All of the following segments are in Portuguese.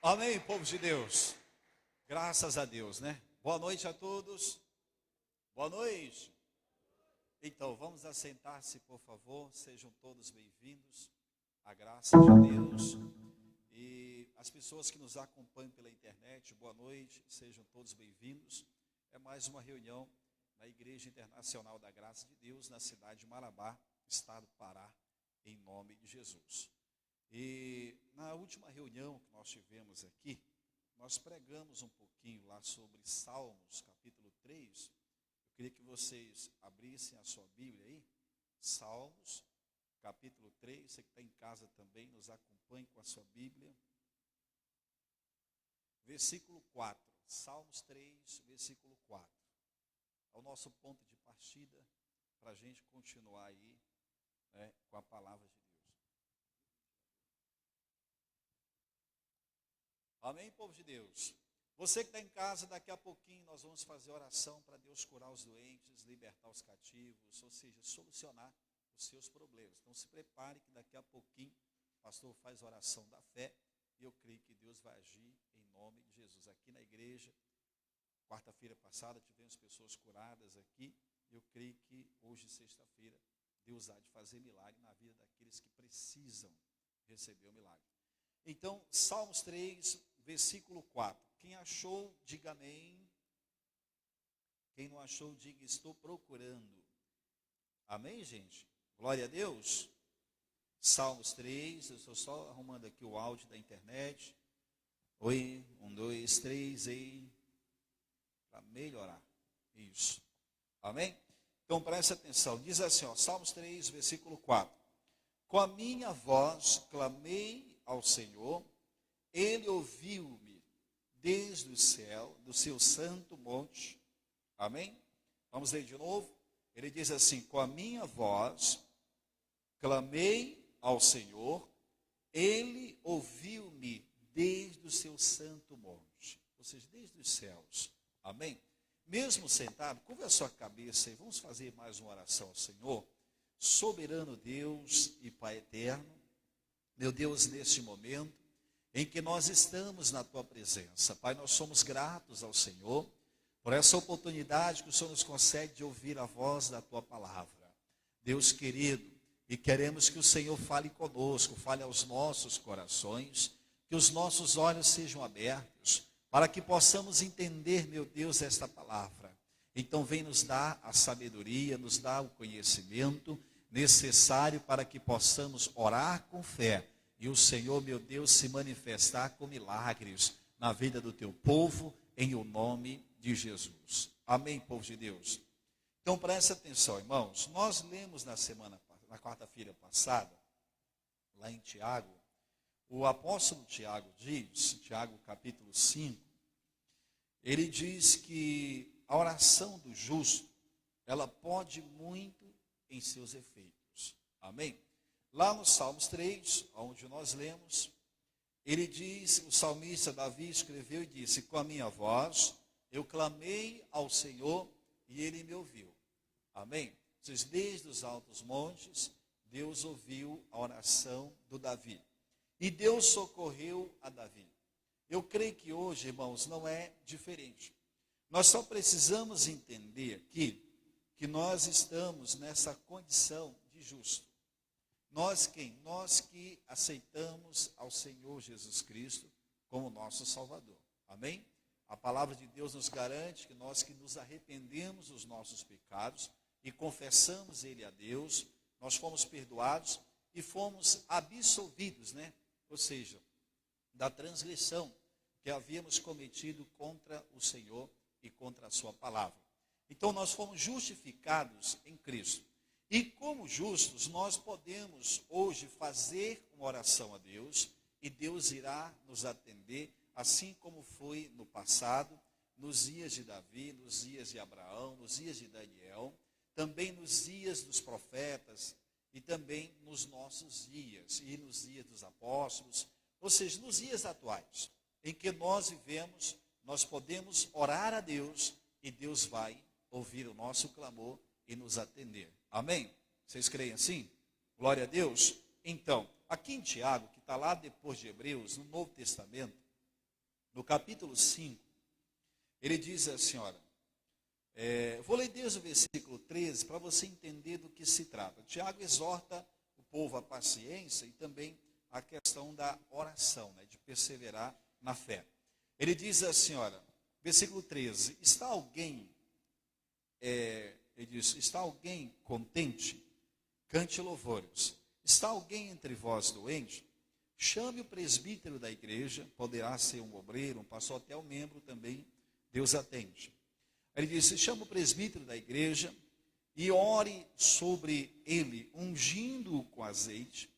Amém, povo de Deus. Graças a Deus, né? Boa noite a todos. Boa noite. Então, vamos assentar-se, por favor. Sejam todos bem-vindos. A graça de Deus. E as pessoas que nos acompanham pela internet, boa noite. Sejam todos bem-vindos. É mais uma reunião na Igreja Internacional da Graça de Deus, na cidade de Marabá, estado do Pará, em nome de Jesus. E na última reunião que nós tivemos aqui, nós pregamos um pouquinho lá sobre Salmos, capítulo 3. Eu queria que vocês abrissem a sua Bíblia aí. Salmos, capítulo 3. Você que está em casa também, nos acompanhe com a sua Bíblia. Versículo 4. Salmos 3, versículo 4. É o nosso ponto de partida para a gente continuar aí, né, com a palavra de Deus. Amém, povo de Deus? Você que está em casa, daqui a pouquinho nós vamos fazer oração para Deus curar os doentes, libertar os cativos, ou seja, solucionar os seus problemas. Então se prepare que daqui a pouquinho o pastor faz oração da fé e eu creio que Deus vai agir em nome de Jesus. Aqui na igreja, quarta-feira passada tivemos pessoas curadas aqui, e eu creio que hoje, sexta-feira, Deus há de fazer milagre na vida daqueles que precisam receber o milagre. Então, Salmos 3, versículo 4. Quem achou, diga amém. Quem não achou, diga estou procurando. Amém, gente? Glória a Deus. Salmos 3, eu estou só arrumando aqui o áudio da internet. Oi, 1, 2, 3, ei. Para melhorar. Isso. Amém? Então, preste atenção. Diz assim, ó, Salmos 3, versículo 4. Com a minha voz clamei ao Senhor, Ele ouviu-me desde o céu, do seu santo monte. Amém? Vamos ler de novo. Ele diz assim, com a minha voz clamei ao Senhor, Ele ouviu-me desde o seu santo monte, ou seja, desde os céus. Amém? Mesmo sentado, curva a sua cabeça e vamos fazer mais uma oração ao Senhor. Soberano Deus e Pai eterno, meu Deus, neste momento em que nós estamos na Tua presença, Pai, nós somos gratos ao Senhor por essa oportunidade que o Senhor nos concede de ouvir a voz da Tua palavra. Deus querido, e queremos que o Senhor fale conosco, fale aos nossos corações, que os nossos olhos sejam abertos, para que possamos entender, meu Deus, esta palavra. Então vem nos dar a sabedoria, nos dar o conhecimento necessário para que possamos orar com fé e o Senhor, meu Deus, se manifestar com milagres na vida do teu povo, em o nome de Jesus. Amém, povo de Deus? Então preste atenção, irmãos. Nós lemos na quarta-feira passada, lá em Tiago, o apóstolo Tiago diz, Tiago capítulo 5, ele diz que a oração do justo, ela pode muito em seus efeitos. Amém? Lá no Salmos 3, onde nós lemos, ele diz, o salmista Davi escreveu e disse, com a minha voz eu clamei ao Senhor e Ele me ouviu. Amém? Desde os altos montes, Deus ouviu a oração do Davi. E Deus socorreu a Davi. Eu creio que hoje, irmãos, não é diferente. Nós só precisamos entender aqui que nós estamos nessa condição de justo. Nós quem? Nós que aceitamos ao Senhor Jesus Cristo como nosso Salvador. Amém? A palavra de Deus nos garante que nós que nos arrependemos dos nossos pecados e confessamos Ele a Deus, nós fomos perdoados e fomos absolvidos, né? Ou seja, da transgressão que havíamos cometido contra o Senhor e contra a sua palavra. Então nós fomos justificados em Cristo. E como justos, nós podemos hoje fazer uma oração a Deus, e Deus irá nos atender, assim como foi no passado, nos dias de Davi, nos dias de Abraão, nos dias de Daniel, também nos dias dos profetas, e também nos nossos dias, e nos dias dos apóstolos, ou seja, nos dias atuais, em que nós vivemos, nós podemos orar a Deus, e Deus vai ouvir o nosso clamor e nos atender. Amém? Vocês creem assim? Glória a Deus. Então, aqui em Tiago, que está lá depois de Hebreus, no Novo Testamento, no capítulo 5, ele diz assim, olha, vou ler desde o versículo 13 para você entender do que se trata. Tiago exorta o povo à paciência e também a questão da oração, né, de perseverar na fé. Ele diz assim, olha, versículo 13, ele diz, está alguém contente? Cante louvores. Está alguém entre vós doente? Chame o presbítero da igreja, poderá ser um obreiro, um pastor, até o membro também, Deus atende. Ele disse, chama o presbítero da igreja e ore sobre ele, ungindo-o com azeite,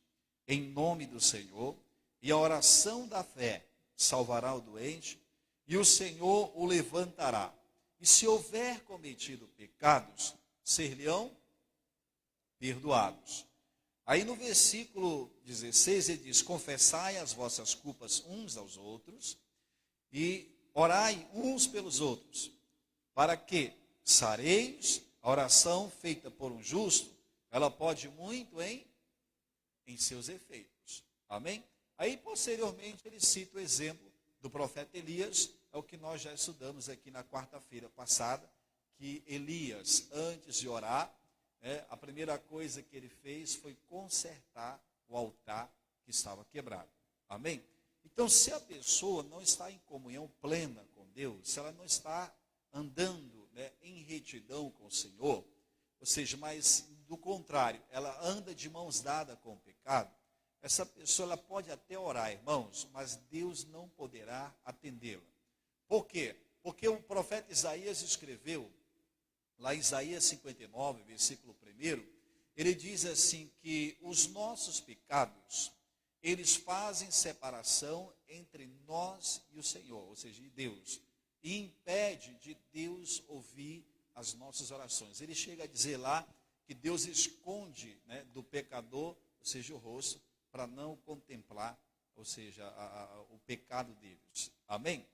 em nome do Senhor, e a oração da fé salvará o doente, e o Senhor o levantará. E se houver cometido pecados, ser-lhe-ão perdoados. Aí no versículo 16 ele diz, confessai as vossas culpas uns aos outros, e orai uns pelos outros, para que sareis. A oração feita por um justo, ela pode muito em seus efeitos. Amém? Aí posteriormente ele cita o exemplo do profeta Elias, é o que nós já estudamos aqui na quarta-feira passada, que Elias, antes de orar, a primeira coisa que ele fez foi consertar o altar que estava quebrado. Amém? Então, se a pessoa não está em comunhão plena com Deus, se ela não está andando, né, em retidão com o Senhor, ou seja, mas do contrário, ela anda de mãos dadas com o pecado, essa pessoa ela pode até orar, irmãos, mas Deus não poderá atendê-la. Por quê? Porque o profeta Isaías escreveu, lá em Isaías 59, versículo 1, ele diz assim que os nossos pecados, eles fazem separação entre nós e o Senhor, ou seja, de Deus, e impede de Deus ouvir as nossas orações. Ele chega a dizer lá que Deus esconde, né, do pecador, ou seja, o rosto, para não contemplar, ou seja, o pecado deles. Amém?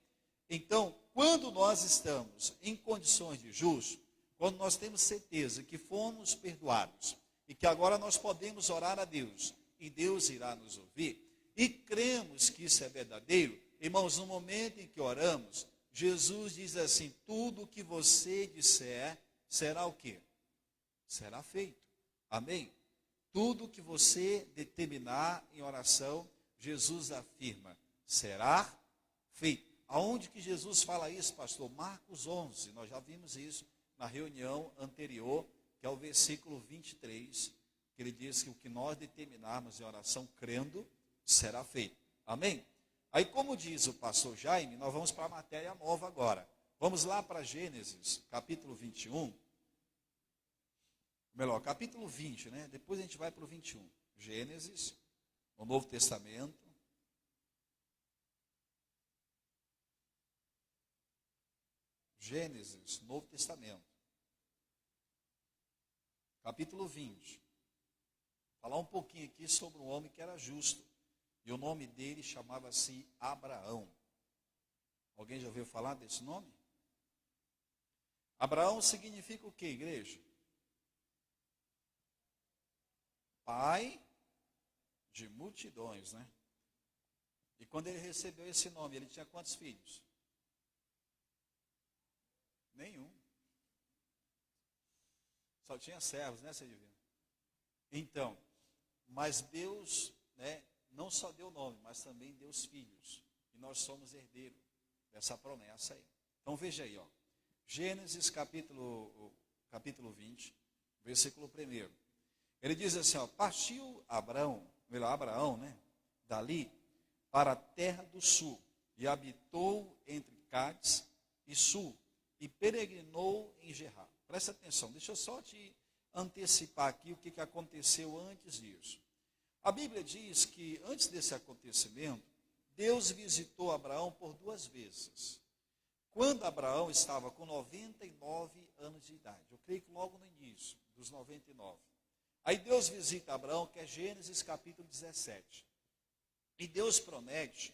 Então, quando nós estamos em condições de justo, quando nós temos certeza que fomos perdoados e que agora nós podemos orar a Deus e Deus irá nos ouvir, e cremos que isso é verdadeiro, irmãos, no momento em que oramos, Jesus diz assim, tudo o que você disser será o quê? Será feito. Amém? Tudo o que você determinar em oração, Jesus afirma, será feito. Aonde que Jesus fala isso, pastor? Marcos 11, nós já vimos isso na reunião anterior, que é o versículo 23, que ele diz que o que nós determinarmos em oração crendo, será feito. Amém? Aí, como diz o pastor Jaime, nós vamos para a matéria nova agora. Vamos lá para Gênesis, capítulo 21. Melhor, capítulo 20, né? Depois a gente vai para o 21. Gênesis, o Novo Testamento. Gênesis, Novo Testamento. Capítulo 20. Falar um pouquinho aqui sobre um homem que era justo. E o nome dele chamava-se Abraão. Alguém já ouviu falar desse nome? Abraão significa o que, igreja? Pai de multidões, né? E quando ele recebeu esse nome, ele tinha quantos filhos? Nenhum. Só tinha servos, né, seu divino? Então, mas Deus, né, não só deu nome, mas também deu os filhos. E nós somos herdeiros dessa promessa aí. Então veja aí, ó. Gênesis capítulo 20, versículo 1. Ele diz assim, ó, partiu Abraão, né, dali para a terra do sul, e habitou entre Cádiz e Sul, e peregrinou em Gerar. Presta atenção, deixa eu só te antecipar aqui o que aconteceu antes disso. A Bíblia diz que antes desse acontecimento, Deus visitou Abraão por 2 vezes. Quando Abraão estava com 99 anos de idade, eu creio que logo no início dos 99. Aí Deus visita Abraão, que é Gênesis capítulo 17. E Deus promete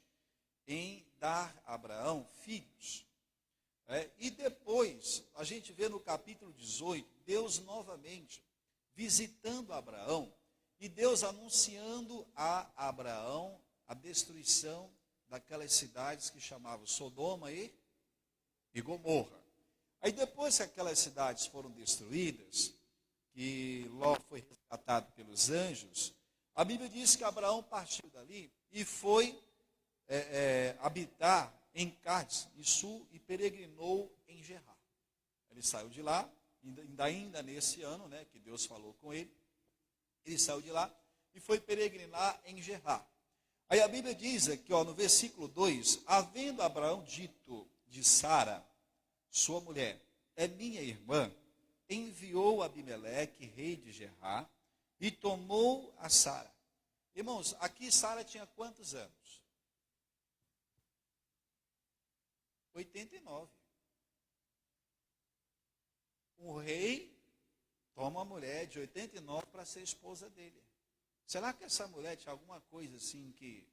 em dar a Abraão filhos. E depois, a gente vê no capítulo 18, Deus novamente visitando Abraão, e Deus anunciando a Abraão a destruição daquelas cidades que chamavam Sodoma e Gomorra. Aí depois que aquelas cidades foram destruídas, que Ló foi resgatado pelos anjos, a Bíblia diz que Abraão partiu dali e foi habitar em Cádiz e Sul e peregrinou em Gerar. Ele saiu de lá, ainda nesse ano, né, que Deus falou com ele, ele saiu de lá e foi peregrinar em Gerar. Aí a Bíblia diz aqui, no versículo 2, havendo Abraão dito de Sara, sua mulher, é minha irmã, enviou Abimeleque, rei de Gerar, e tomou a Sara. Irmãos, aqui Sara tinha quantos anos? 89. O rei toma uma mulher de 89 para ser esposa dele. Será que essa mulher tinha alguma coisa assim que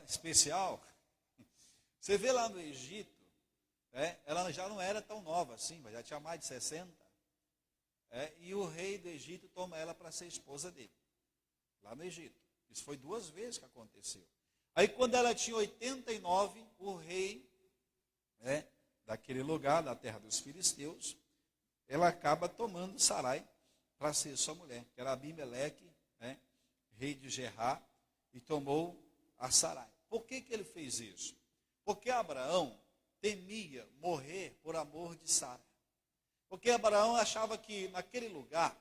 especial? Você vê lá no Egito, ela já não era tão nova assim, mas já tinha mais de 60. E o rei do Egito toma ela para ser esposa dele, lá no Egito. Isso foi 2 vezes que aconteceu. Aí quando ela tinha 89, o rei daquele lugar, da terra dos filisteus, ela acaba tomando Sarai para ser sua mulher, que era Abimeleque, rei de Gerar, e tomou a Sarai. Por que ele fez isso? Porque Abraão temia morrer por amor de Sara. Porque Abraão achava que naquele lugar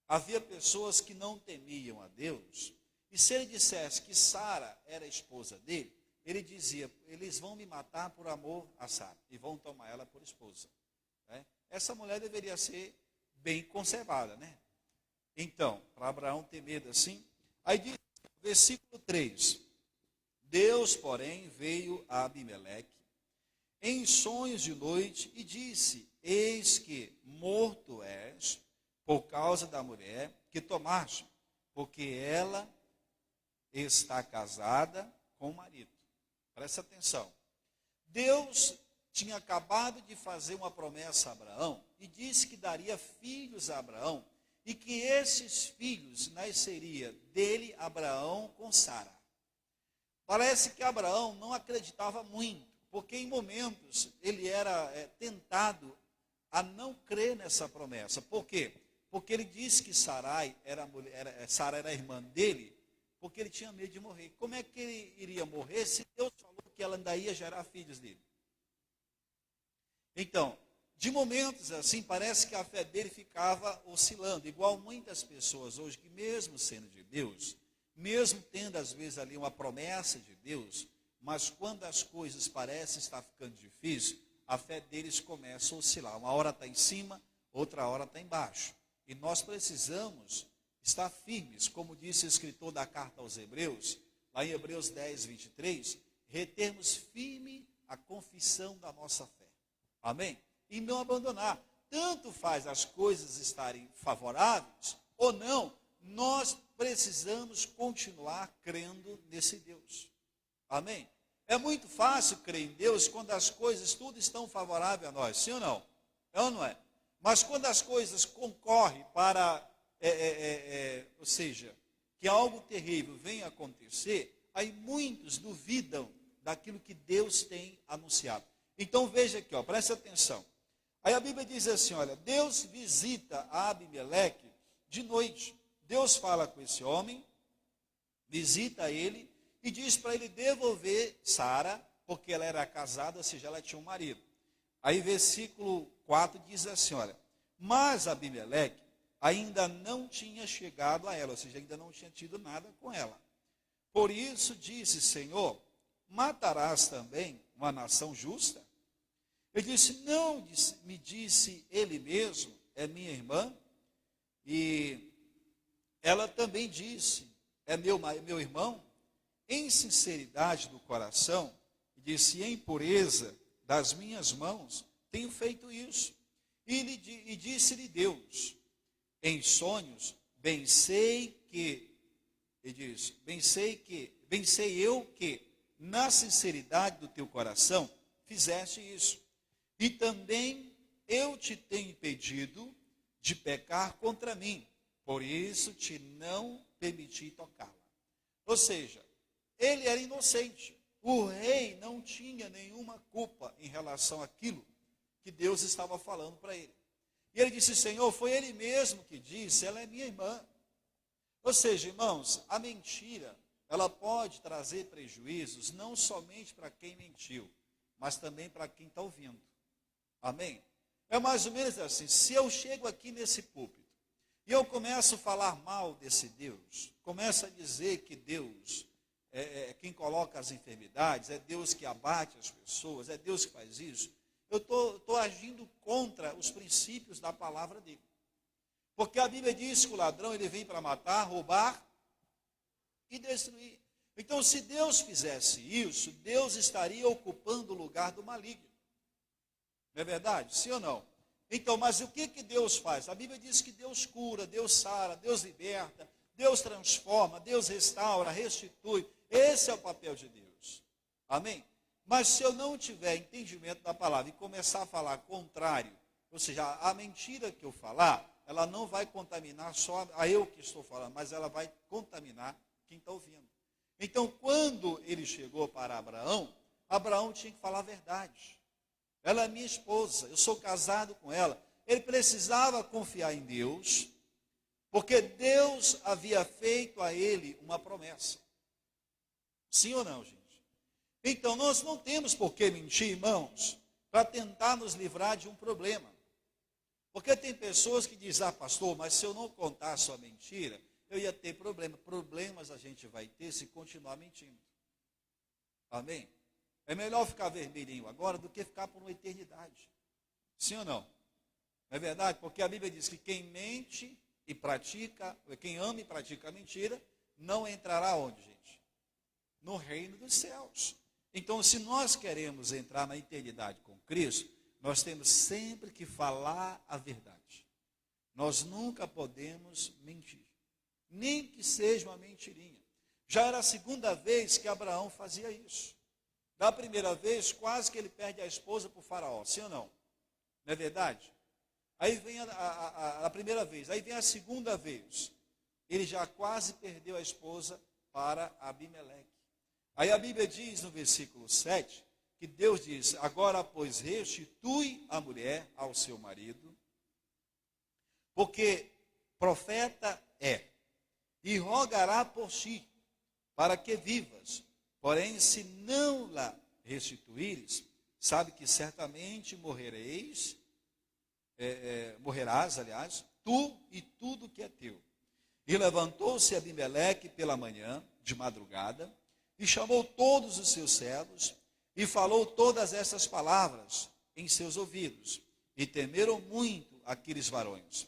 havia pessoas que não temiam a Deus, e se ele dissesse que Sara era esposa dele, ele dizia, eles vão me matar por amor a Sara, e vão tomar ela por esposa. Essa mulher deveria ser bem conservada, né? Então, para Abraão ter medo assim, aí diz, versículo 3, Deus, porém, veio a Abimeleque em sonhos de noite e disse, eis que morto és por causa da mulher que tomaste, porque ela está casada com o marido. Presta atenção. Deus tinha acabado de fazer uma promessa a Abraão e disse que daria filhos a Abraão e que esses filhos nasceria dele, Abraão, com Sara. Parece que Abraão não acreditava muito, porque em momentos ele era tentado a não crer nessa promessa. Por quê? Porque ele disse que Sara era irmã dele, porque ele tinha medo de morrer. Como é que ele iria morrer se Deus falou que ela ainda ia gerar filhos dele? Então, de momentos assim, parece que a fé dele ficava oscilando, igual muitas pessoas hoje, que mesmo sendo de Deus, mesmo tendo às vezes ali uma promessa de Deus, mas quando as coisas parecem estar ficando difíceis, a fé deles começa a oscilar. Uma hora está em cima, outra hora está embaixo. E nós precisamos estar firmes, como disse o escritor da carta aos Hebreus, lá em Hebreus 10, 23, retermos firme a confissão da nossa fé. Amém? E não abandonar. Tanto faz as coisas estarem favoráveis ou não, nós precisamos continuar crendo nesse Deus. Amém? É muito fácil crer em Deus quando as coisas tudo estão favoráveis a nós, sim ou não? É ou não é? Mas quando as coisas concorrem para, ou seja, que algo terrível venha acontecer, aí muitos duvidam daquilo que Deus tem anunciado. Então veja aqui, preste atenção. Aí a Bíblia diz assim, olha, Deus visita a Abimeleque de noite. Deus fala com esse homem, visita ele e diz para ele devolver Sara, porque ela era casada, ou seja, ela tinha um marido. Aí versículo 4 diz assim, olha, mas Abimeleque ainda não tinha chegado a ela, ou seja, ainda não tinha tido nada com ela. Por isso disse, Senhor, matarás também uma nação justa? Ele disse, não, me disse ele mesmo, é minha irmã, e ela também disse, é meu irmão, em sinceridade do coração, disse, em pureza das minhas mãos, tenho feito isso. E disse-lhe Deus, em sonhos, bem sei eu que, na sinceridade do teu coração, fizeste isso. E também eu te tenho impedido de pecar contra mim, por isso te não permiti tocá-la. Ou seja, ele era inocente. O rei não tinha nenhuma culpa em relação àquilo que Deus estava falando para ele. E ele disse: Senhor, foi ele mesmo que disse, ela é minha irmã. Ou seja, irmãos, a mentira, ela pode trazer prejuízos não somente para quem mentiu, mas também para quem está ouvindo. Amém? É mais ou menos assim: se eu chego aqui nesse púlpito e eu começo a falar mal desse Deus, começo a dizer que Deus é quem coloca as enfermidades, é Deus que abate as pessoas, é Deus que faz isso, eu estou agindo contra os princípios da palavra dele. Porque a Bíblia diz que o ladrão ele vem para matar, roubar e destruir. Então, se Deus fizesse isso, Deus estaria ocupando o lugar do maligno. Não é verdade? Sim ou não? Então, mas o que Deus faz? A Bíblia diz que Deus cura, Deus sara, Deus liberta, Deus transforma, Deus restaura, restitui. Esse é o papel de Deus. Amém? Mas se eu não tiver entendimento da palavra e começar a falar contrário, ou seja, a mentira que eu falar, ela não vai contaminar só a eu que estou falando, mas ela vai contaminar quem está ouvindo. Então, quando ele chegou para Abraão, Abraão tinha que falar a verdade. Ela é minha esposa, eu sou casado com ela. Ele precisava confiar em Deus, porque Deus havia feito a ele uma promessa. Sim ou não, gente? Então, nós não temos por que mentir, irmãos, para tentar nos livrar de um problema. Porque tem pessoas que dizem: pastor, mas se eu não contar a sua mentira, eu ia ter problema. Problemas a gente vai ter se continuar mentindo. Amém? É melhor ficar vermelhinho agora do que ficar por uma eternidade. Sim ou não? Não é verdade? Porque a Bíblia diz que quem mente e pratica, quem ama e pratica a mentira, não entrará onde, gente? No reino dos céus. Então, se nós queremos entrar na eternidade com Cristo, nós temos sempre que falar a verdade. Nós nunca podemos mentir, nem que seja uma mentirinha. Já era a segunda vez que Abraão fazia isso. Da primeira vez, quase que ele perde a esposa para o faraó, sim ou não? Não é verdade? Aí vem a primeira vez, aí vem a segunda vez. Ele já quase perdeu a esposa para Abimeleque. Aí a Bíblia diz no versículo 7, que Deus diz: agora, pois, restitui a mulher ao seu marido, porque profeta é, e rogará por ti, para que vivas. Porém, se não la restituíres, sabe que certamente morrerás, aliás, tu e tudo que é teu. E levantou-se Abimeleque pela manhã, de madrugada, e chamou todos os seus servos, e falou todas essas palavras em seus ouvidos, e temeram muito aqueles varões.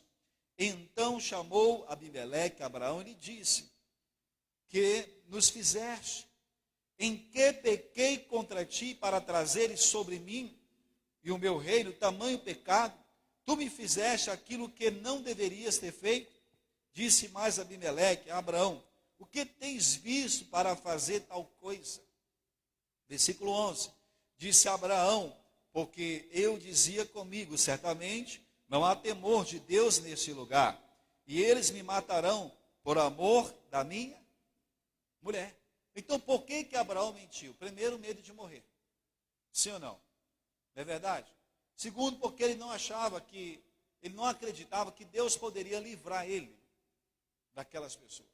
Então chamou Abimeleque a Abraão e lhe disse: que nos fizeste? Em que pequei contra ti para trazeres sobre mim e o meu reino tamanho pecado? Tu me fizeste aquilo que não deverias ter feito? Disse mais Abimeleque a Abraão: o que tens visto para fazer tal coisa? Versículo 11, disse Abraão: porque eu dizia comigo, certamente não há temor de Deus neste lugar, e eles me matarão por amor da minha mulher. Então, por que Abraão mentiu? Primeiro, medo de morrer. Sim ou não? Não é verdade? Segundo, porque ele não acreditava que Deus poderia livrar ele daquelas pessoas.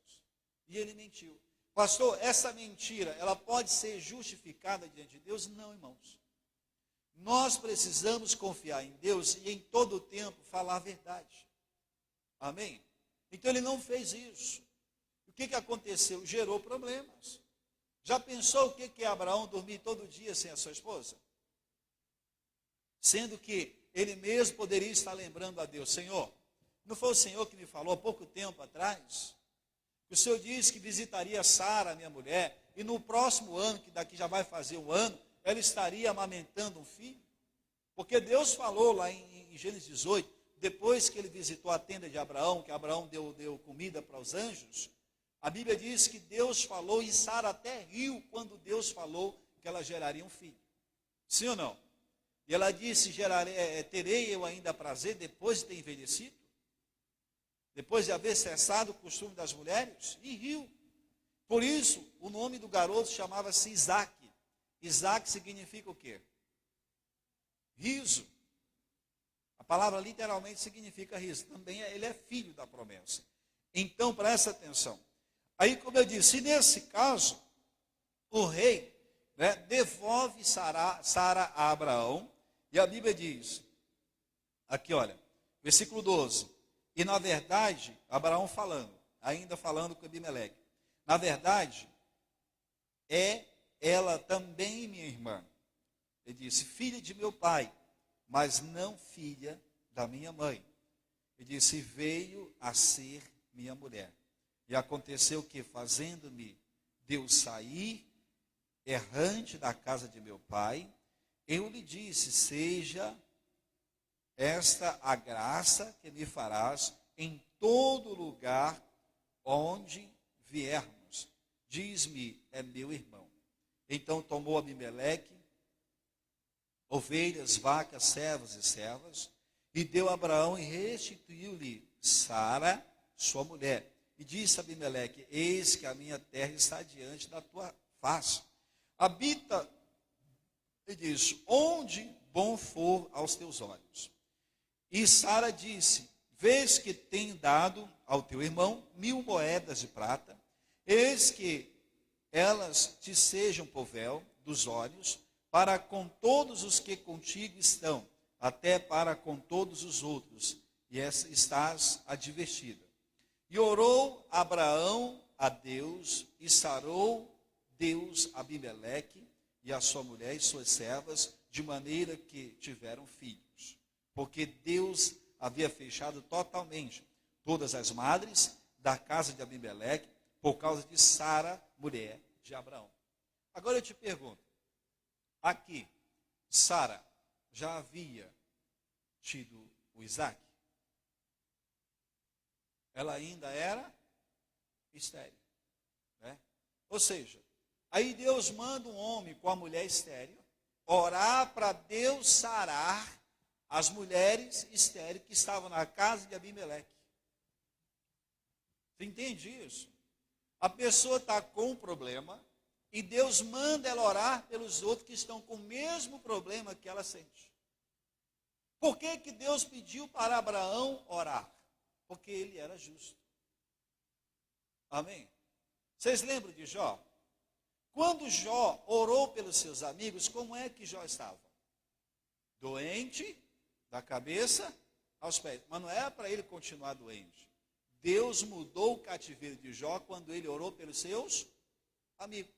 E ele mentiu. Pastor, essa mentira, ela pode ser justificada diante de Deus? Não, irmãos. Nós precisamos confiar em Deus e em todo o tempo falar a verdade. Amém? Então ele não fez isso. O que aconteceu? Gerou problemas. Já pensou o que é Abraão dormir todo dia sem a sua esposa? Sendo que ele mesmo poderia estar lembrando a Deus: Senhor, não foi o Senhor que me falou há pouco tempo atrás? O Senhor disse que visitaria Sara, minha mulher, e no próximo ano, que daqui já vai fazer um ano, ela estaria amamentando um filho? Porque Deus falou lá em Gênesis 18, depois que ele visitou a tenda de Abraão, que Abraão deu comida para os anjos, a Bíblia diz que Deus falou, e Sara até riu quando Deus falou que ela geraria um filho. Sim ou não? E ela disse: terei eu ainda prazer depois de ter envelhecido? Depois de haver cessado o costume das mulheres? E riu. Por isso, o nome do garoto chamava-se Isaac. Isaac significa o quê? Riso. A palavra literalmente significa riso. Também ele é filho da promessa. Então, presta atenção. Aí, como eu disse, nesse caso, o rei, né, devolve Sara a Abraão. E a Bíblia diz, aqui olha, versículo 12. E na verdade, Abraão falando, ainda falando com Abimeleque. Na verdade, é ela também minha irmã. Ele disse, filha de meu pai, mas não filha da minha mãe. Ele disse, veio a ser minha mulher. E aconteceu que, fazendo-me Deus sair, errante da casa de meu pai, eu lhe disse, seja esta a graça que me farás em todo lugar onde viermos. Diz-me, é meu irmão. Então tomou Abimeleque ovelhas, vacas, servos e servas, e deu a Abraão e restituiu-lhe Sara, sua mulher. E disse a Abimeleque, eis que a minha terra está diante da tua face. Habita, ele diz, onde bom for aos teus olhos. E Sara disse, vês que tenho dado ao teu irmão 1000 moedas de prata, eis que elas te sejam por véu dos olhos, para com todos os que contigo estão, até para com todos os outros, e estás advertida. E orou Abraão a Deus, e sarou Deus Abimeleque, e a sua mulher e suas servas, de maneira que tiveram filhos. Porque Deus havia fechado totalmente todas as madres da casa de Abimeleque, por causa de Sara, mulher de Abraão. Agora eu te pergunto, aqui, Sara já havia tido o Isaac? Ela ainda era estéril, né? Ou seja, aí Deus manda um homem com a mulher estéril orar para Deus sarar as mulheres estéreis que estavam na casa de Abimeleque. Você entende isso? A pessoa está com um problema e Deus manda ela orar pelos outros que estão com o mesmo problema que ela sente. Por que que Deus pediu para Abraão orar? Porque ele era justo. Amém? Vocês lembram de Jó? Quando Jó orou pelos seus amigos, como é que Jó estava? Doente, da cabeça aos pés. Mas não era para ele continuar doente. Deus mudou o cativeiro de Jó quando ele orou pelos seus amigos.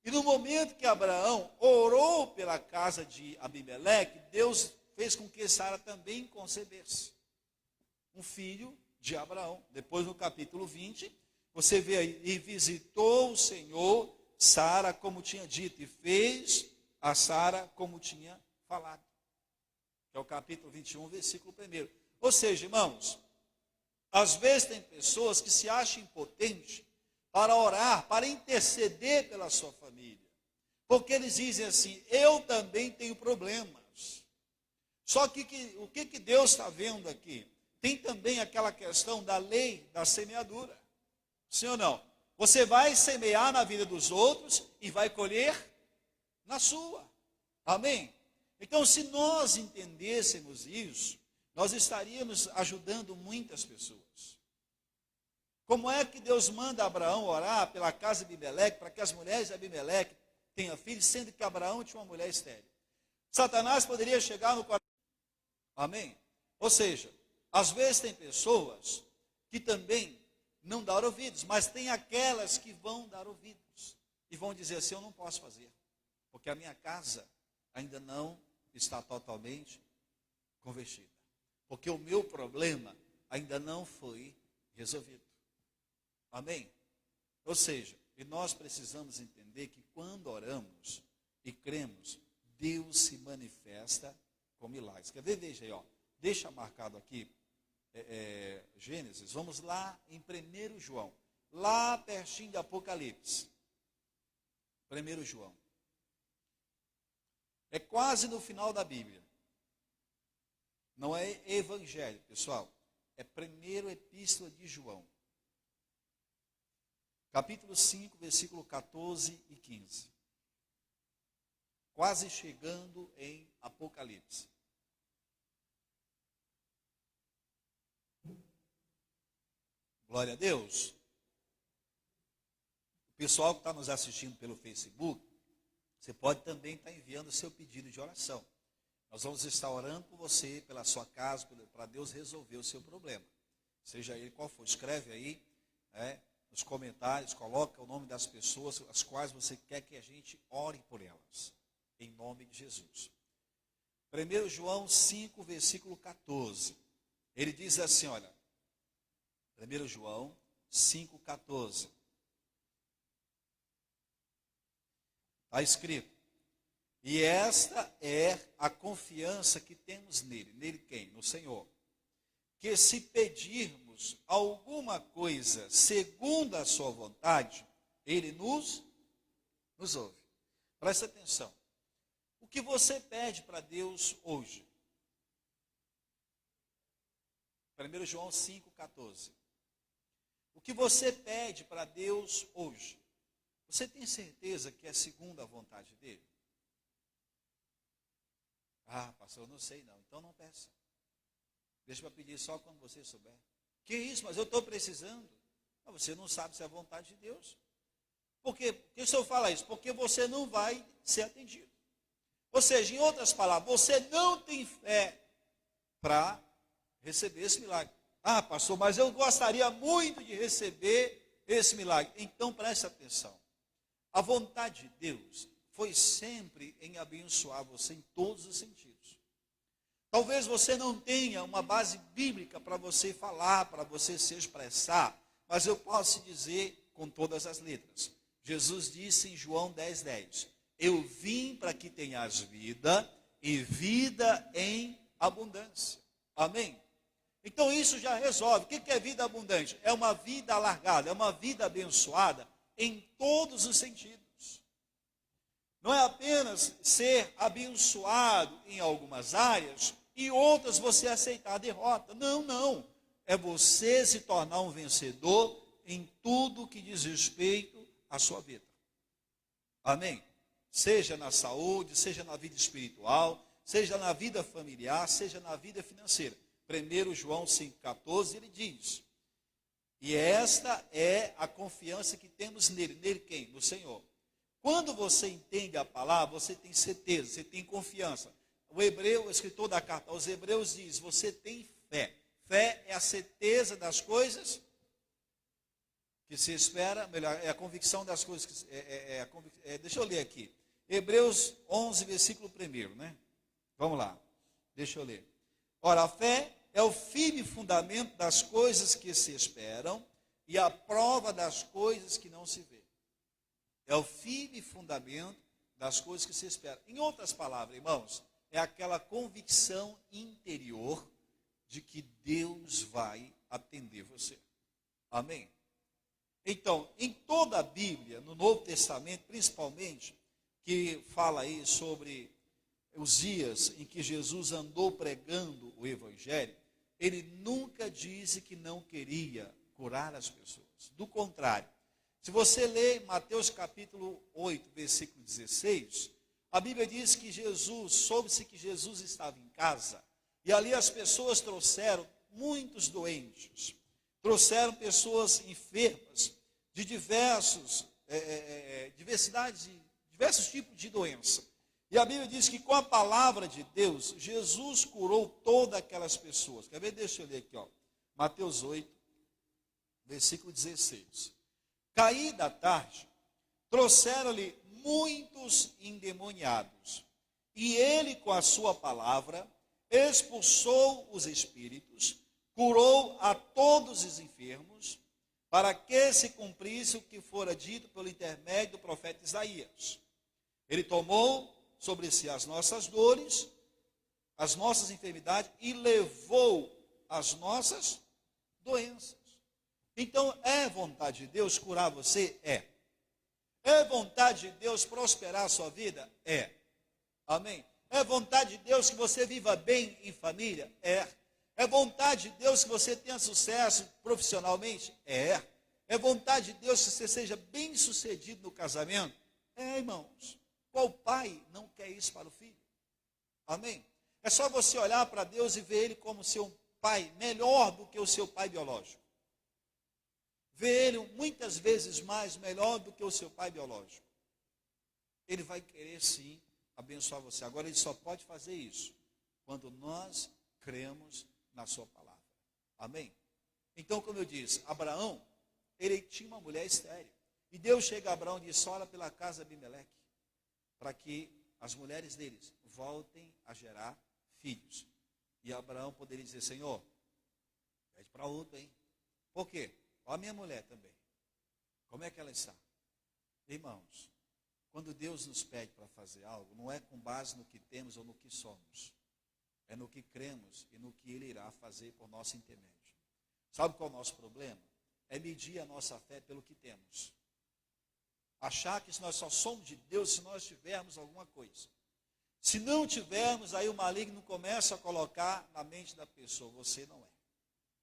E no momento que Abraão orou pela casa de Abimeleque, Deus fez com que Sara também concebesse um filho de Abraão. Depois no capítulo 20, você vê aí, e visitou o Senhor Sara como tinha dito, e fez a Sara como tinha falado. Que é o capítulo 21, versículo 1. Ou seja, irmãos, às vezes tem pessoas que se acham impotentes para orar, para interceder pela sua família. Porque eles dizem assim, eu também tenho problemas. Só que o que Deus está vendo aqui? Tem também aquela questão da lei da semeadura. Sim ou não? Você vai semear na vida dos outros e vai colher na sua. Amém? Então, se nós entendêssemos isso, nós estaríamos ajudando muitas pessoas. Como é que Deus manda Abraão orar pela casa de Abimeleque, para que as mulheres de Abimeleque tenham filhos, sendo que Abraão tinha uma mulher estéril? Satanás poderia chegar no coração. Amém? Ou seja, às vezes tem pessoas que também não dão ouvidos, mas tem aquelas que vão dar ouvidos e vão dizer assim, eu não posso fazer, porque a minha casa ainda não está totalmente convertida, porque o meu problema ainda não foi resolvido. Amém? Ou seja, e nós precisamos entender que quando oramos e cremos, Deus se manifesta com milagres. Quer ver? Veja aí, ó. Deixa marcado aqui, Gênesis. Vamos lá em 1 João. Lá pertinho de Apocalipse. 1 João. É quase no final da Bíblia. Não é evangelho, pessoal. É primeiro epístola de João. capítulo 5, versículo 14 e 15. Quase chegando em Apocalipse. Glória a Deus. O pessoal que está nos assistindo pelo Facebook, você pode também estar enviando o seu pedido de oração. Nós vamos estar orando por você, pela sua casa, para Deus resolver o seu problema. Seja ele qual for. Escreve aí, nos comentários, coloca o nome das pessoas as quais você quer que a gente ore por elas. Em nome de Jesus. 1 João 5, versículo 14. Ele diz assim, olha. 1 João 5, 14. Está escrito. E esta é a confiança que temos nele. Nele quem? No Senhor. Que se pedirmos alguma coisa segundo a sua vontade, ele nos ouve. Presta atenção. O que você pede para Deus hoje? 1 João 5, 14. O que você pede para Deus hoje? Você tem certeza que é segundo a vontade dele? Ah, pastor, eu não sei não. Então não peça. Deixa para pedir só quando você souber. Que isso, mas eu estou precisando. Mas você não sabe se é a vontade de Deus. Por quê? Por que o senhor fala isso? Porque você não vai ser atendido. Ou seja, em outras palavras, você não tem fé para receber esse milagre. Ah, pastor, mas eu gostaria muito de receber esse milagre. Então preste atenção. A vontade de Deus foi sempre em abençoar você em todos os sentidos. Talvez você não tenha uma base bíblica para você falar, para você se expressar, mas eu posso dizer com todas as letras. Jesus disse em João 10, 10, eu vim para que tenhas vida e vida em abundância. Amém? Então isso já resolve. O que é vida abundante? É uma vida alargada, é uma vida abençoada em todos os sentidos. Não é apenas ser abençoado em algumas áreas e outras você aceitar a derrota. Não, não. É você se tornar um vencedor em tudo que diz respeito à sua vida. Amém? Seja na saúde, seja na vida espiritual, seja na vida familiar, seja na vida financeira. 1 João 5,14, ele diz, e esta é a confiança que temos nele. Nele quem? No Senhor. Quando você entende a palavra, você tem certeza, você tem confiança. O escritor da carta aos Hebreus diz, você tem fé. Fé é a certeza das coisas que se espera, melhor, é a convicção das coisas que... deixa eu ler aqui. Hebreus 11, versículo 1, né? Vamos lá, deixa eu ler. Ora, a fé é o firme fundamento das coisas que se esperam e a prova das coisas que não se vê. É o firme fundamento das coisas que se esperam. Em outras palavras, irmãos, é aquela convicção interior de que Deus vai atender você. Amém? Então, em toda a Bíblia, no Novo Testamento, principalmente, que fala aí sobre os dias em que Jesus andou pregando o Evangelho, ele nunca disse que não queria curar as pessoas. Do contrário, se você ler Mateus capítulo 8, versículo 16, a Bíblia diz que soube-se que Jesus estava em casa, e ali as pessoas trouxeram muitos doentes, trouxeram pessoas enfermas, de diversos tipos de doença. E a Bíblia diz que com a palavra de Deus, Jesus curou todas aquelas pessoas. Quer ver? Deixa eu ler aqui, ó. Mateus 8, versículo 16. Caída a tarde, trouxeram-lhe muitos endemoniados, e ele com a sua palavra expulsou os espíritos, curou a todos os enfermos, para que se cumprisse o que fora dito pelo intermédio do profeta Isaías. Ele tomou sobre si as nossas dores, as nossas enfermidades, e levou as nossas doenças. Então, é vontade de Deus curar você? É. É vontade de Deus prosperar a sua vida? É. Amém? É vontade de Deus que você viva bem em família? É. É vontade de Deus que você tenha sucesso profissionalmente? É. É vontade de Deus que você seja bem sucedido no casamento? Irmãos, qual pai não quer isso para o filho? Amém? É só você olhar para Deus e ver Ele como seu pai, melhor do que o seu pai biológico. Ver Ele muitas vezes mais melhor do que o seu pai biológico. Ele vai querer sim abençoar você. Agora Ele só pode fazer isso quando nós cremos na sua palavra. Amém? Então, como eu disse, Abraão, ele tinha uma mulher estéril. E Deus chega a Abraão e diz: ora pela casa de Abimeleque, para que as mulheres deles voltem a gerar filhos. E Abraão poderia dizer: Senhor, pede para outro, hein? Por quê? Olha a minha mulher também. Como é que ela está? Irmãos, quando Deus nos pede para fazer algo, não é com base no que temos ou no que somos. É no que cremos e no que Ele irá fazer por nosso intermédio. Sabe qual é o nosso problema? É medir a nossa fé pelo que temos. Achar que nós só somos de Deus se nós tivermos alguma coisa. Se não tivermos, aí o maligno começa a colocar na mente da pessoa: você não é.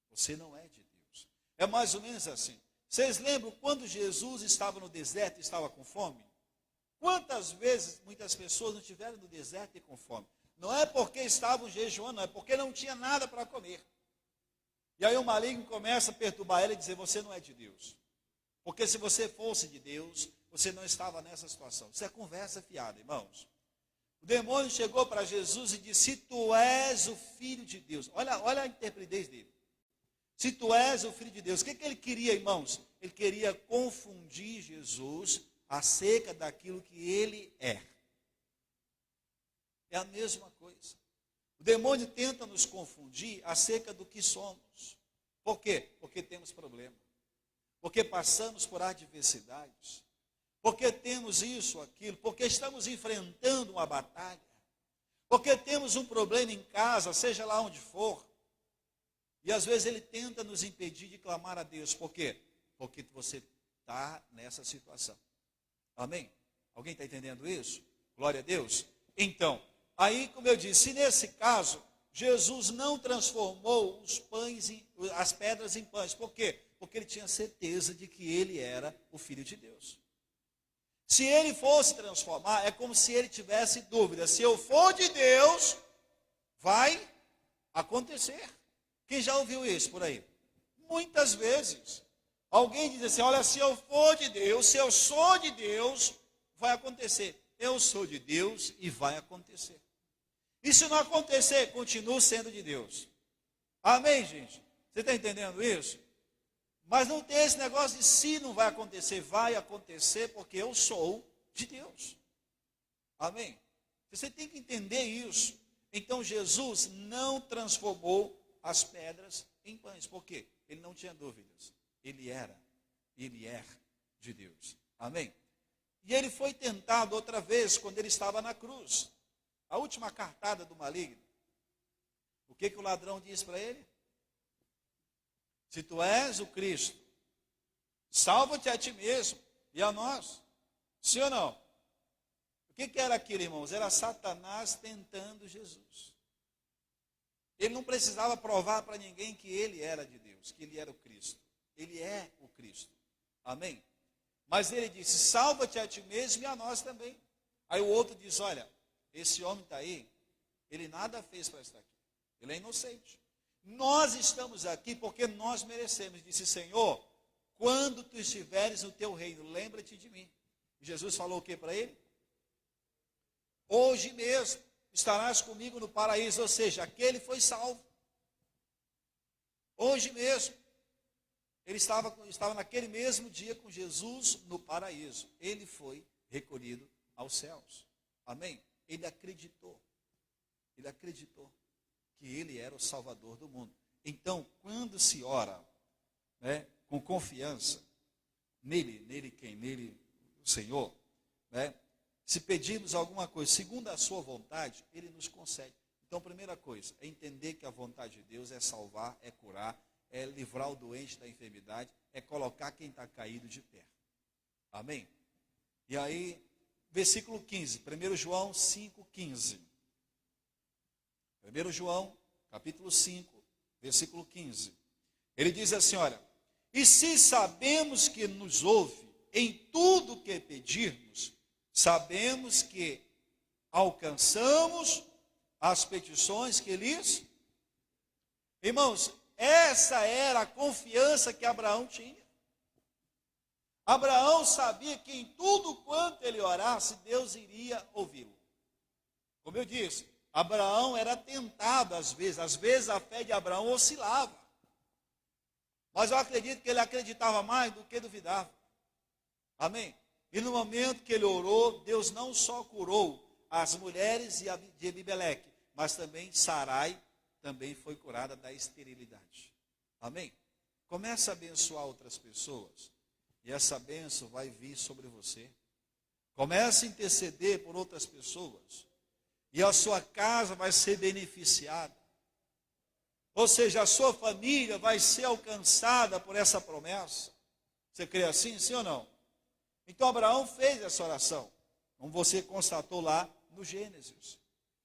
Você não é de Deus. É mais ou menos assim. Vocês lembram quando Jesus estava no deserto e estava com fome? Quantas vezes muitas pessoas não estiveram no deserto e com fome? Não é porque estavam jejuando, não, é porque não tinha nada para comer. E aí o maligno começa a perturbar ela e dizer: você não é de Deus. Porque se você fosse de Deus, você não estava nessa situação. Isso é conversa fiada, irmãos. O demônio chegou para Jesus e disse: se tu és o filho de Deus. Olha a interpretez dele. Se tu és o filho de Deus. O que ele queria, irmãos? Ele queria confundir Jesus acerca daquilo que ele é. É a mesma coisa. O demônio tenta nos confundir acerca do que somos. Por quê? Porque temos problema. Porque passamos por adversidades. Porque temos isso, aquilo. Porque estamos enfrentando uma batalha. Porque temos um problema em casa, seja lá onde for. E às vezes ele tenta nos impedir de clamar a Deus. Por quê? Porque você está nessa situação. Amém? Alguém está entendendo isso? Glória a Deus. Então, aí, como eu disse, nesse caso, Jesus não transformou as pedras em pães. Por quê? Porque ele tinha certeza de que ele era o Filho de Deus. Se ele fosse transformar, é como se ele tivesse dúvida: se eu for de Deus, vai acontecer. Quem já ouviu isso por aí? Muitas vezes. Alguém diz assim: olha, se eu for de Deus, se eu sou de Deus, vai acontecer. Eu sou de Deus e vai acontecer. E se não acontecer, continuo sendo de Deus. Amém, gente? Você está entendendo isso? Mas não tem esse negócio de se não vai acontecer porque eu sou de Deus. Amém? Você tem que entender isso. Então Jesus não transformou as pedras em pães. Por quê? Ele não tinha dúvidas. Ele é de Deus. Amém? E ele foi tentado outra vez quando ele estava na cruz. A última cartada do maligno. O que o ladrão diz para ele? Se tu és o Cristo, salva-te a ti mesmo e a nós. Sim ou não? O que era aquilo, irmãos? Era Satanás tentando Jesus. Ele não precisava provar para ninguém que ele era de Deus, que ele era o Cristo. Ele é o Cristo. Amém? Mas ele disse: salva-te a ti mesmo e a nós também. Aí o outro diz: olha, esse homem está aí, ele nada fez para estar aqui. Ele é inocente. Nós estamos aqui porque nós merecemos. Disse: Senhor, quando tu estiveres no teu reino, lembra-te de mim. E Jesus falou o que para ele? Hoje mesmo estarás comigo no paraíso. Ou seja, aquele foi salvo. Hoje mesmo. Ele estava naquele mesmo dia com Jesus no paraíso. Ele foi recolhido aos céus. Amém? Ele acreditou. Ele acreditou que ele era o Salvador do mundo. Então, quando se ora, né, com confiança, nele quem? Nele, o Senhor, né, se pedirmos alguma coisa segundo a sua vontade, ele nos concede. Então, primeira coisa, é entender que a vontade de Deus é salvar, é curar, é livrar o doente da enfermidade, é colocar quem está caído de pé. Amém? E aí, versículo 15, 1 João 5,15. 1 João, capítulo 5, versículo 15. Ele diz assim, olha: E se sabemos que nos ouve em tudo que pedirmos, sabemos que alcançamos as petições que lhes... Irmãos, essa era a confiança que Abraão tinha. Abraão sabia que em tudo quanto ele orasse, Deus iria ouvi-lo. Como eu disse, Abraão era tentado às vezes a fé de Abraão oscilava. Mas eu acredito que ele acreditava mais do que duvidava. Amém? E no momento que ele orou, Deus não só curou as mulheres de Abimeleque, mas também Sarai também foi curada da esterilidade. Amém? Comece a abençoar outras pessoas, e essa bênção vai vir sobre você. Comece a interceder por outras pessoas, e a sua casa vai ser beneficiada. Ou seja, a sua família vai ser alcançada por essa promessa. Você crê assim, sim ou não? Então Abraão fez essa oração, como você constatou lá no Gênesis.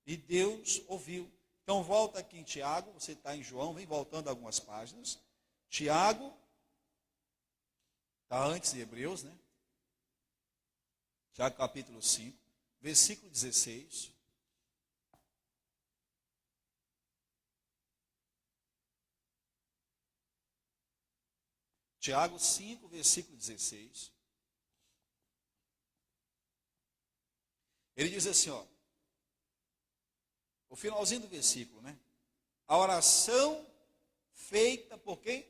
E Deus ouviu. Então volta aqui em Tiago, você está em João, vem voltando algumas páginas. Tiago, está antes de Hebreus, né? Tiago capítulo 5, versículo 16. Tiago 5, versículo 16. Ele diz assim, ó, o finalzinho do versículo, né? A oração feita por quem?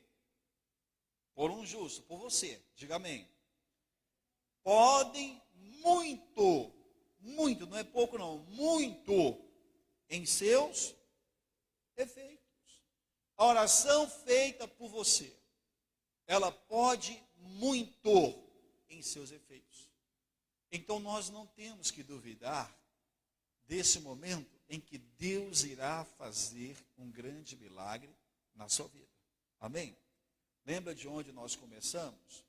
Por um justo, por você, diga amém. Podem muito, não é pouco não, muito em seus efeitos. A oração feita por você, ela pode muito em seus efeitos. Então nós não temos que duvidar desse momento em que Deus irá fazer um grande milagre na sua vida. Amém? Lembra de onde nós começamos?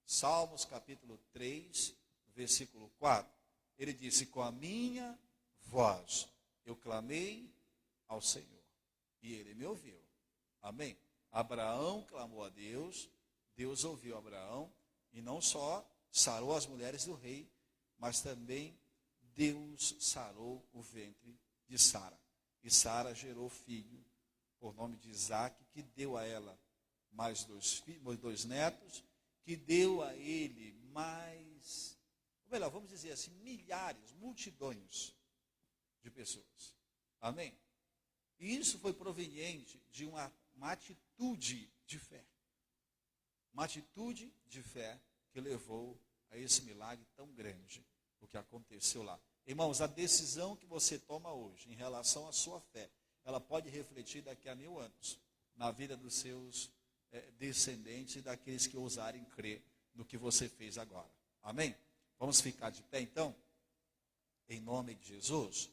Salmos capítulo 3, versículo 4. Ele disse, com a minha voz eu clamei ao Senhor, e Ele me ouviu. Amém? Abraão clamou a Deus, Deus ouviu Abraão, e não só sarou as mulheres do rei, mas também Deus sarou o ventre de Sara. E Sara gerou filho, por nome de Isaque, que deu a ela mais dois netos, que deu a ele mais, ou melhor, vamos dizer assim, milhares, multidões de pessoas. Amém? E isso foi proveniente de uma atitude de fé. Uma atitude de fé que levou a esse milagre tão grande, o que aconteceu lá. Irmãos, a decisão que você toma hoje em relação à sua fé, ela pode refletir daqui a 1000 anos na vida dos seus descendentes e daqueles que ousarem crer no que você fez agora. Amém? Vamos ficar de pé então? Em nome de Jesus.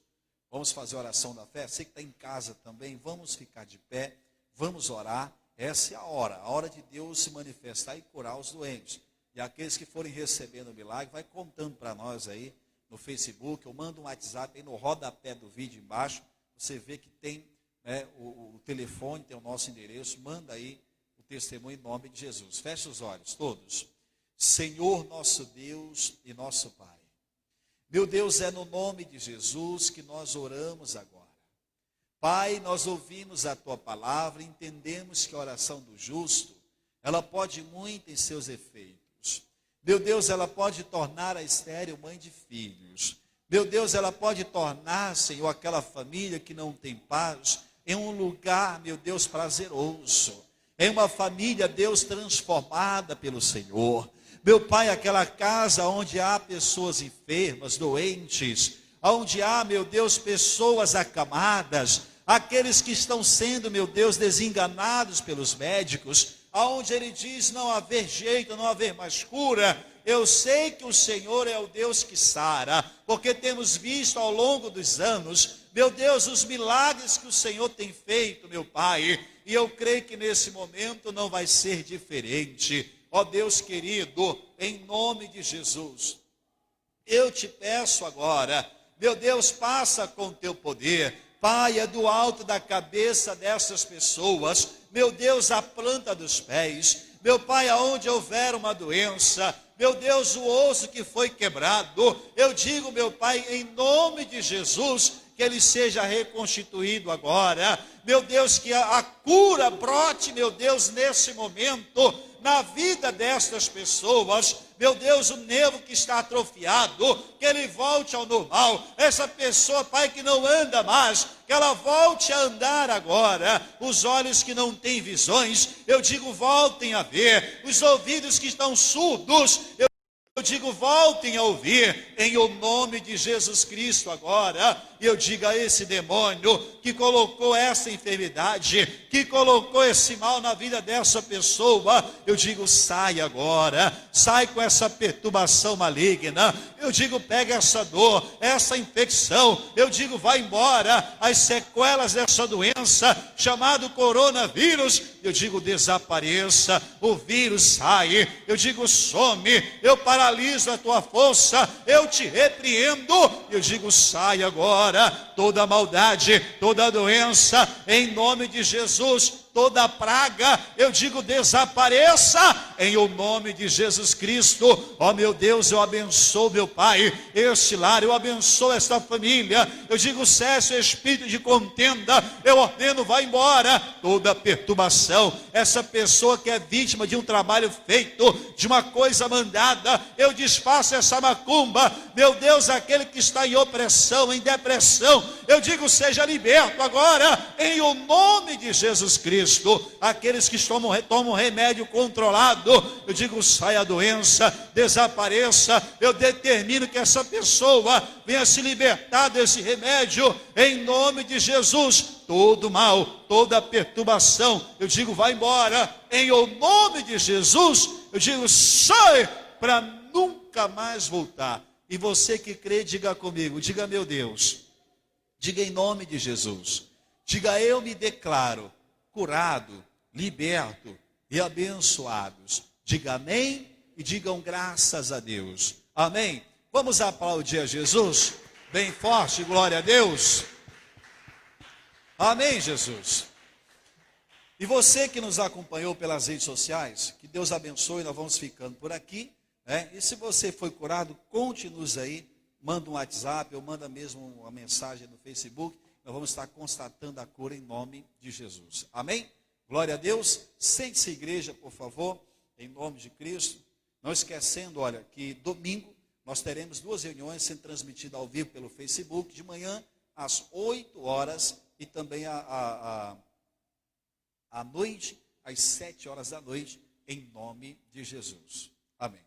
Vamos fazer a oração da fé. Você que está em casa também, vamos ficar de pé, vamos orar. Essa é a hora de Deus se manifestar e curar os doentes. E aqueles que forem recebendo o milagre, vai contando para nós aí no Facebook, ou manda um WhatsApp aí no rodapé do vídeo embaixo. Você vê que tem o telefone, tem o nosso endereço, manda aí o testemunho em nome de Jesus. Feche os olhos todos. Senhor nosso Deus e nosso Pai. Meu Deus, é no nome de Jesus que nós oramos agora. Pai, nós ouvimos a Tua palavra, entendemos que a oração do justo, ela pode muito em seus efeitos. Meu Deus, ela pode tornar a estéril mãe de filhos. Meu Deus, ela pode tornar, Senhor, aquela família que não tem paz, em um lugar, meu Deus, prazeroso. Em uma família, Deus, transformada pelo Senhor. Meu Pai, aquela casa onde há pessoas enfermas, doentes, onde há, meu Deus, pessoas acamadas, aqueles que estão sendo, meu Deus, desenganados pelos médicos, aonde ele diz não haver jeito, não haver mais cura. Eu sei que o Senhor é o Deus que sara, porque temos visto ao longo dos anos, meu Deus, os milagres que o Senhor tem feito, meu Pai, e eu creio que nesse momento não vai ser diferente. Ó Deus querido, em nome de Jesus, eu te peço agora, meu Deus, passa com o teu poder, Pai, é do alto da cabeça dessas pessoas, meu Deus, a planta dos pés, Meu Pai, aonde houver uma doença, meu Deus, o osso que foi quebrado, eu digo, meu Pai, em nome de Jesus, que ele seja reconstituído agora. Meu Deus, que a cura brote, meu Deus, nesse momento, na vida destas pessoas. Meu Deus, o nervo que está atrofiado, que ele volte ao normal. Essa pessoa, Pai, que não anda mais, que ela volte a andar agora. Os olhos que não têm visões, eu digo, voltem a ver. Os ouvidos que estão surdos, eu digo, voltem a ouvir, em o nome de Jesus Cristo agora. E eu digo a esse demônio que colocou essa enfermidade, que colocou esse mal na vida dessa pessoa, eu digo, sai agora, sai com essa perturbação maligna. Eu digo, pega essa dor, essa infecção, eu digo, vai embora, as sequelas dessa doença, chamado coronavírus, eu digo, desapareça, o vírus sai, eu digo, some, eu paraliso a tua força, eu te repreendo, eu digo, sai agora, toda maldade, toda doença, em nome de Jesus, toda praga, eu digo, desapareça, em o nome de Jesus Cristo. Ó meu Deus, eu abençoo, meu Pai, este lar, eu abençoo esta família, eu digo, cesse o espírito de contenda, eu ordeno, vai embora, toda perturbação, essa pessoa que é vítima de um trabalho feito, de uma coisa mandada, eu desfaço essa macumba, meu Deus, aquele que está em opressão, em depressão, eu digo, seja liberto agora, em o nome de Jesus Cristo. Aqueles que tomam remédio controlado, eu digo, saia a doença, desapareça, eu determino que essa pessoa venha se libertar desse remédio, em nome de Jesus. Todo mal, toda perturbação, eu digo, vai embora, em o nome de Jesus, eu digo, sai, para nunca mais voltar. E você que crê, diga comigo, diga, meu Deus, diga em nome de Jesus, diga, eu me declaro curado, liberto e abençoados. Diga amém e digam graças a Deus. Amém? Vamos aplaudir a Jesus? Bem forte, glória a Deus. Amém, Jesus. E você que nos acompanhou pelas redes sociais, que Deus abençoe, nós vamos ficando por aqui. E se você foi curado, conte-nos aí, manda um WhatsApp ou manda mesmo uma mensagem no Facebook. Nós vamos estar constatando a cura em nome de Jesus. Amém? Glória a Deus. Sente-se, igreja, por favor, em nome de Cristo. Não esquecendo, olha, que domingo nós teremos 2 reuniões sendo transmitidas ao vivo pelo Facebook, de manhã às 8 horas e também à noite, às 7 horas da noite, em nome de Jesus. Amém.